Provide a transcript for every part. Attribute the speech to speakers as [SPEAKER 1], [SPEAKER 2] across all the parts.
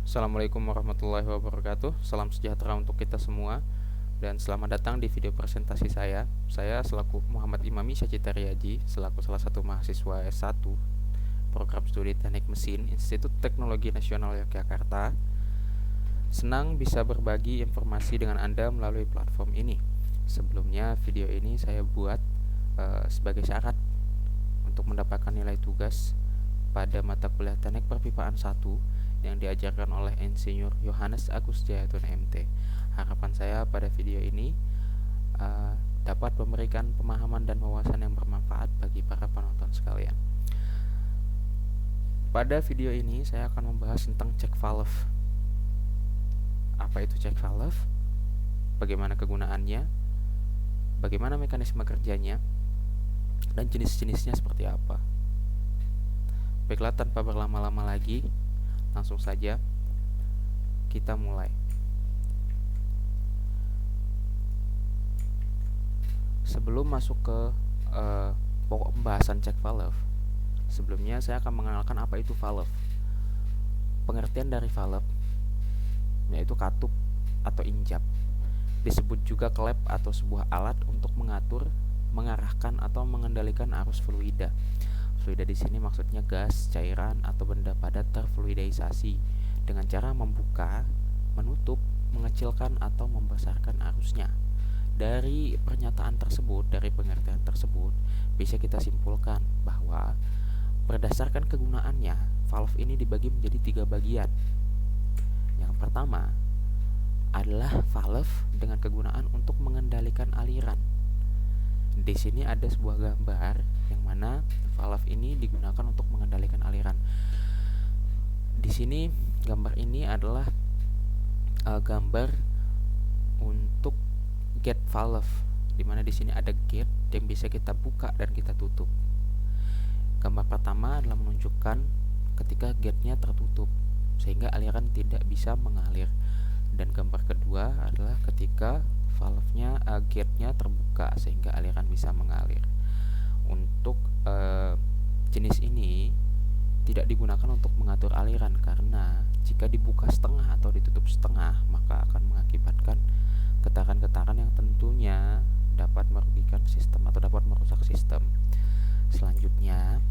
[SPEAKER 1] Assalamualaikum warahmatullahi wabarakatuh. Salam sejahtera untuk kita semua dan selamat datang di video presentasi saya. Saya selaku Muhammad Imami Syacita Riyaji, selaku salah satu mahasiswa S1 Program Studi Teknik Mesin Institut Teknologi Nasional Yogyakarta. Senang bisa berbagi informasi dengan Anda melalui platform ini. Sebelumnya video ini saya buat sebagai syarat untuk mendapatkan nilai tugas pada mata kuliah Teknik Perpipaan 1 yang diajarkan oleh Insinyur Yohanes Agus Jayatun MT. Harapan saya pada video ini dapat memberikan pemahaman dan wawasan yang bermanfaat bagi para penonton sekalian. Pada video ini saya akan membahas tentang check valve. Apa itu check valve? Bagaimana kegunaannya? Bagaimana mekanisme kerjanya? Dan jenis-jenisnya seperti apa? Baiklah, tanpa berlama-lama lagi, langsung saja kita mulai. Sebelum masuk ke pokok pembahasan check valve, sebelumnya saya akan mengenalkan apa itu valve. Pengertian dari valve yaitu katup atau injap. Disebut juga klep atau sebuah alat untuk mengatur, mengarahkan atau mengendalikan arus fluida. Fluida di sini maksudnya gas, cairan, atau benda padat terfluidisasi dengan cara membuka, menutup, mengecilkan, atau membesarkan arusnya. Dari pernyataan tersebut, dari pengertian tersebut, bisa kita simpulkan bahwa berdasarkan kegunaannya, valve ini dibagi menjadi 3 bagian. Yang pertama adalah valve dengan kegunaan untuk mengendalikan aliran. Di sini ada sebuah gambar yang mana valve ini digunakan untuk mengendalikan aliran. Di sini gambar ini adalah gambar untuk gate valve, di mana di sini ada gate yang bisa kita buka dan kita tutup. Gambar pertama adalah menunjukkan ketika gate-nya tertutup sehingga aliran tidak bisa mengalir, dan gambar kedua adalah ketika valve-nya gate-nya terbuka sehingga aliran bisa mengalir. Untuk jenis ini tidak digunakan untuk mengatur aliran karena jika dibuka setengah atau ditutup setengah maka akan mengakibatkan getaran-getaran yang tentunya dapat merugikan sistem atau dapat merusak sistem. Selanjutnya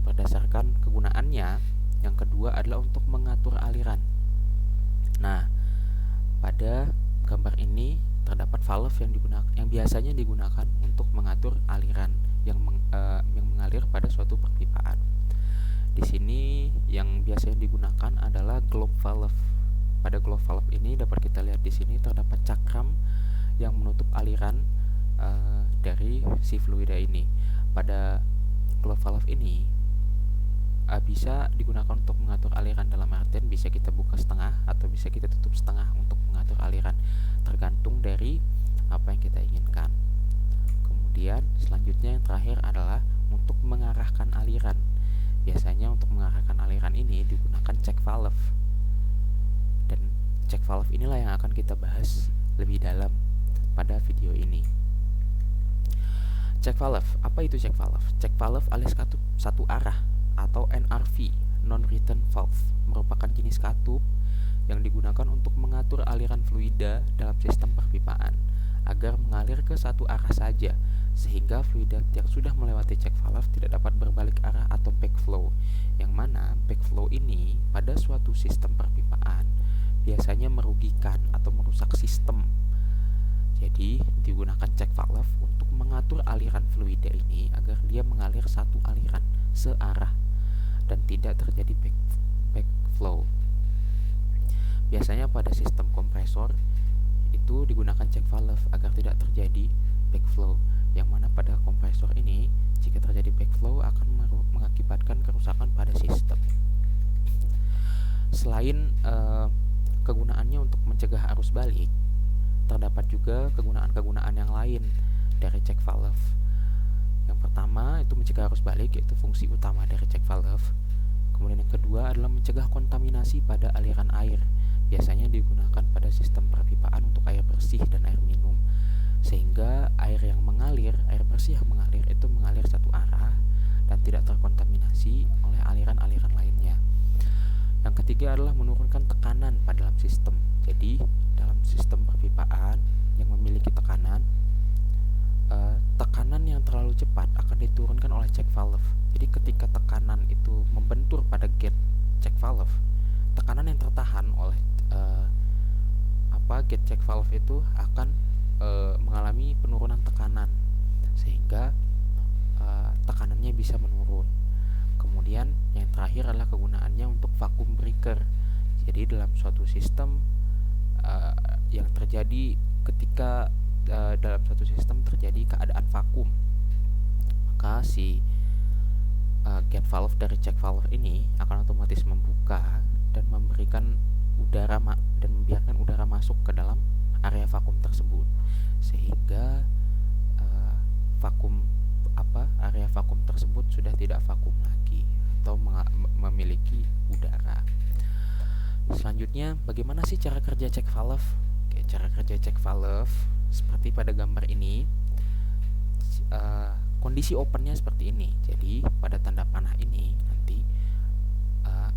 [SPEAKER 1] berdasarkan kegunaannya, yang kedua adalah untuk mengatur aliran. Nah, pada gambar ini terdapat valve yang biasanya digunakan untuk mengatur aliran yang mengalir pada suatu perpipaan. Di sini yang biasanya digunakan adalah globe valve. Pada globe valve ini dapat kita lihat di sini terdapat cakram yang menutup aliran dari si fluida ini. Pada globe valve ini bisa digunakan untuk mengatur aliran, dalam artian bisa kita buka setengah atau bisa kita tutup setengah untuk mengatur aliran, tergantung dari apa yang kita inginkan. Kemudian selanjutnya yang terakhir adalah untuk mengarahkan aliran. Biasanya untuk mengarahkan aliran ini digunakan check valve, dan check valve inilah yang akan kita bahas lebih dalam pada video ini. Check valve, apa itu check valve? Check valve alias katup satu arah atau NRV, non-return valve, merupakan jenis katup yang digunakan untuk mengatur aliran fluida dalam sistem perpipaan agar mengalir ke satu arah saja, sehingga fluida yang sudah melewati check valve tidak dapat berbalik arah atau backflow, yang mana backflow ini pada suatu sistem perpipaan biasanya merugikan atau merusak sistem. Jadi digunakan check valve untuk mengatur aliran fluida ini agar dia mengalir satu aliran searah dan tidak terjadi backflow. Biasanya pada sistem kompresor itu digunakan check valve agar tidak terjadi backflow, yang mana pada kompresor ini jika terjadi backflow akan mengakibatkan kerusakan pada sistem. Selain kegunaannya untuk mencegah arus balik, terdapat juga kegunaan-kegunaan yang lain dari check valve. Yang pertama itu mencegah arus balik, yaitu fungsi utama dari check valve. Kemudian yang kedua adalah mencegah kontaminasi pada aliran air. Biasanya digunakan pada sistem perpipaan untuk air bersih dan air minum, sehingga air bersih yang mengalir itu mengalir satu arah dan tidak terkontaminasi oleh aliran-aliran lainnya. Yang ketiga adalah menurunkan tekanan pada dalam sistem. Jadi dalam sistem perpipaan yang memiliki tekanan, tekanan yang terlalu cepat akan diturunkan oleh check valve. Jadi ketika tekanan itu membentur pada gate check valve, tekanan yang tertahan oleh gate check valve itu akan mengalami penurunan tekanan, sehingga tekanannya bisa menurun. Kemudian yang terakhir adalah kegunaannya untuk vacuum breaker. Jadi dalam suatu sistem yang terjadi ketika dalam suatu sistem terjadi keadaan vakum, maka si gate valve dari check valve ini akan otomatis membuka dan memberikan udara dan membiarkan udara masuk ke dalam area vakum tersebut, sehingga area vakum tersebut sudah tidak vakum lagi atau memiliki udara. Selanjutnya, bagaimana sih cara kerja check valve? Oke, cara kerja check valve seperti pada gambar ini. Kondisi opennya seperti ini. Jadi pada tanda panah ini nanti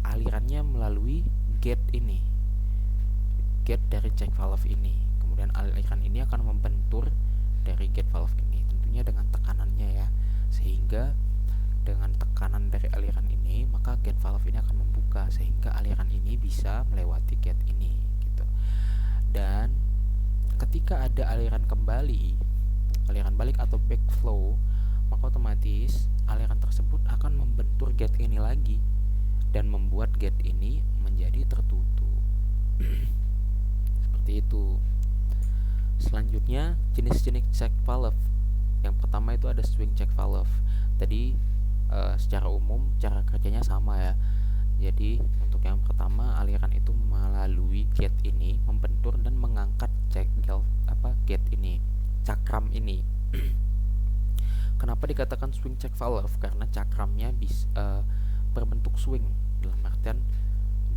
[SPEAKER 1] alirannya melalui gate ini, gate dari check valve ini. Kemudian aliran ini akan membentur dari gate valve ini, tentunya dengan tekanannya ya, sehingga dengan tekanan dari aliran ini maka gate valve ini akan membuka sehingga aliran ini bisa melewati gate ini gitu. Dan ketika ada aliran kembali, aliran balik atau backflow, maka otomatis aliran tersebut akan membentur gate ini lagi dan membuat gate ini menjadi tertutup. Seperti itu. Selanjutnya, jenis-jenis check valve. Yang pertama itu ada swing check valve. Tadi secara umum cara kerjanya sama ya. Jadi untuk yang pertama, aliran itu melalui gate ini membentur dan mengangkat gate ini, cakram ini. Kenapa dikatakan swing check valve? Karena cakramnya berbentuk swing, dalam artian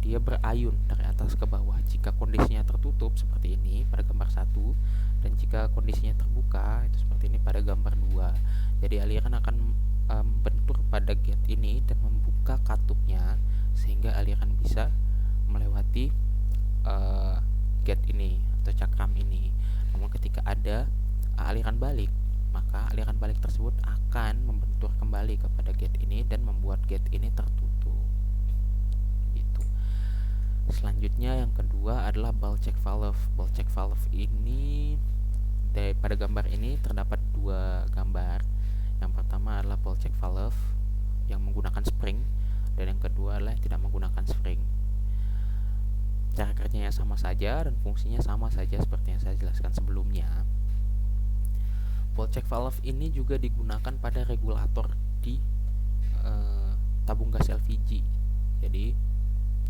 [SPEAKER 1] dia berayun dari atas ke bawah. Jika kondisinya tertutup seperti ini pada gambar 1, dan jika kondisinya terbuka itu seperti ini pada gambar 2. Jadi aliran akan bentur pada gate ini dan membuka katupnya sehingga aliran bisa melewati gate ini atau cakram ini. Namun ketika ada aliran balik, maka aliran balik tersebut akan membentur kembali kepada gate ini dan membuat gate ini tertutup. Gitu. Selanjutnya yang kedua adalah ball check valve. Ball check valve ini pada gambar ini terdapat 2 gambar. Yang pertama adalah ball check valve yang menggunakan spring, dan yang kedua adalah tidak menggunakan spring. Cara kerjanya sama saja dan fungsinya sama saja seperti yang saya jelaskan sebelumnya. Ball check valve ini juga digunakan pada regulator di tabung gas LPG. Jadi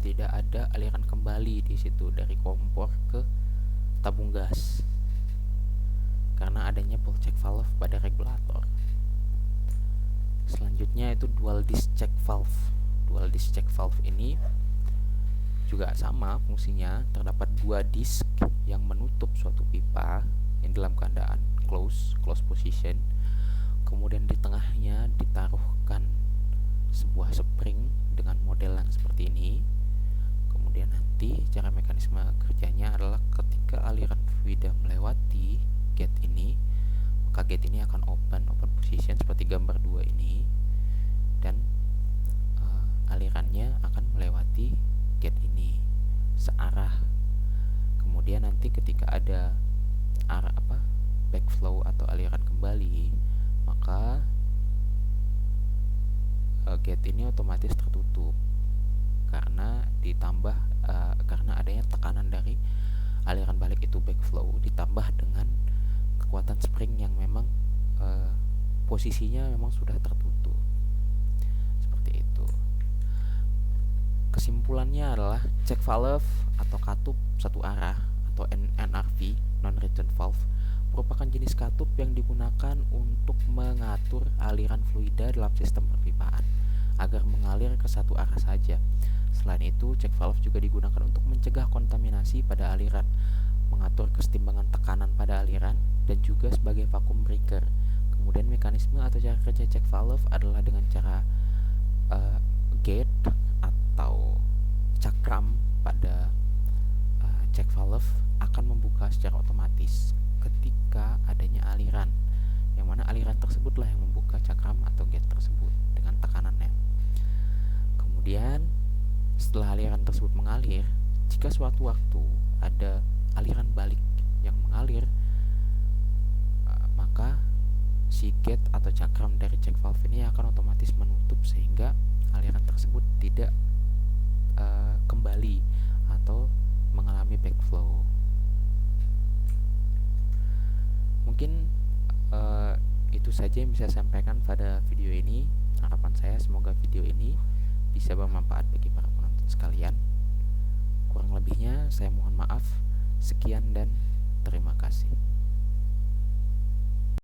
[SPEAKER 1] tidak ada aliran kembali di situ dari kompor ke tabung gas karena adanya ball check valve pada regulator. Selanjutnya itu dual disc check valve. Dual disc check valve ini juga sama fungsinya. Terdapat 2 disk yang menutup suatu pipa yang dalam keadaan close position. Kemudian di tengahnya ditaruhkan sebuah spring dengan modelan seperti ini. Kemudian nanti cara mekanisme kerjanya adalah ketika aliran fluida melewati gate ini, maka gate ini akan open position seperti gambar 2 ini, dan alirannya akan melewati gate ini searah. Kemudian nanti ketika ada backflow atau aliran kembali, maka gate ini otomatis tertutup karena karena adanya tekanan dari aliran balik itu backflow ditambah dengan kekuatan spring yang memang posisinya memang sudah tertutup. Seperti itu. Kesimpulannya adalah check valve atau katup satu arah atau NRV, non return valve, merupakan jenis katup yang digunakan untuk mengatur aliran fluida dalam sistem perpipaan agar mengalir ke satu arah saja. Selain itu, check valve juga digunakan untuk mencegah kontaminasi pada aliran, mengatur kesetimbangan tekanan pada aliran, dan juga sebagai vacuum breaker. Kemudian mekanisme atau cara kerja check valve adalah dengan cara gate atau cakram cakram pada check valve akan membuka secara otomatis ketika adanya aliran, yang mana aliran tersebutlah yang membuka cakram atau gate tersebut dengan tekanannya. Kemudian setelah aliran tersebut mengalir, jika suatu waktu ada aliran balik yang mengalir, maka si gate atau cakram dari check valve ini akan otomatis menutup sehingga aliran tersebut tidak kembali atau mengalami backflow. Mungkin itu saja yang bisa saya sampaikan pada video ini. Harapan saya semoga video ini bisa bermanfaat bagi para penonton sekalian. Kurang lebihnya saya mohon maaf. Sekian dan terima kasih.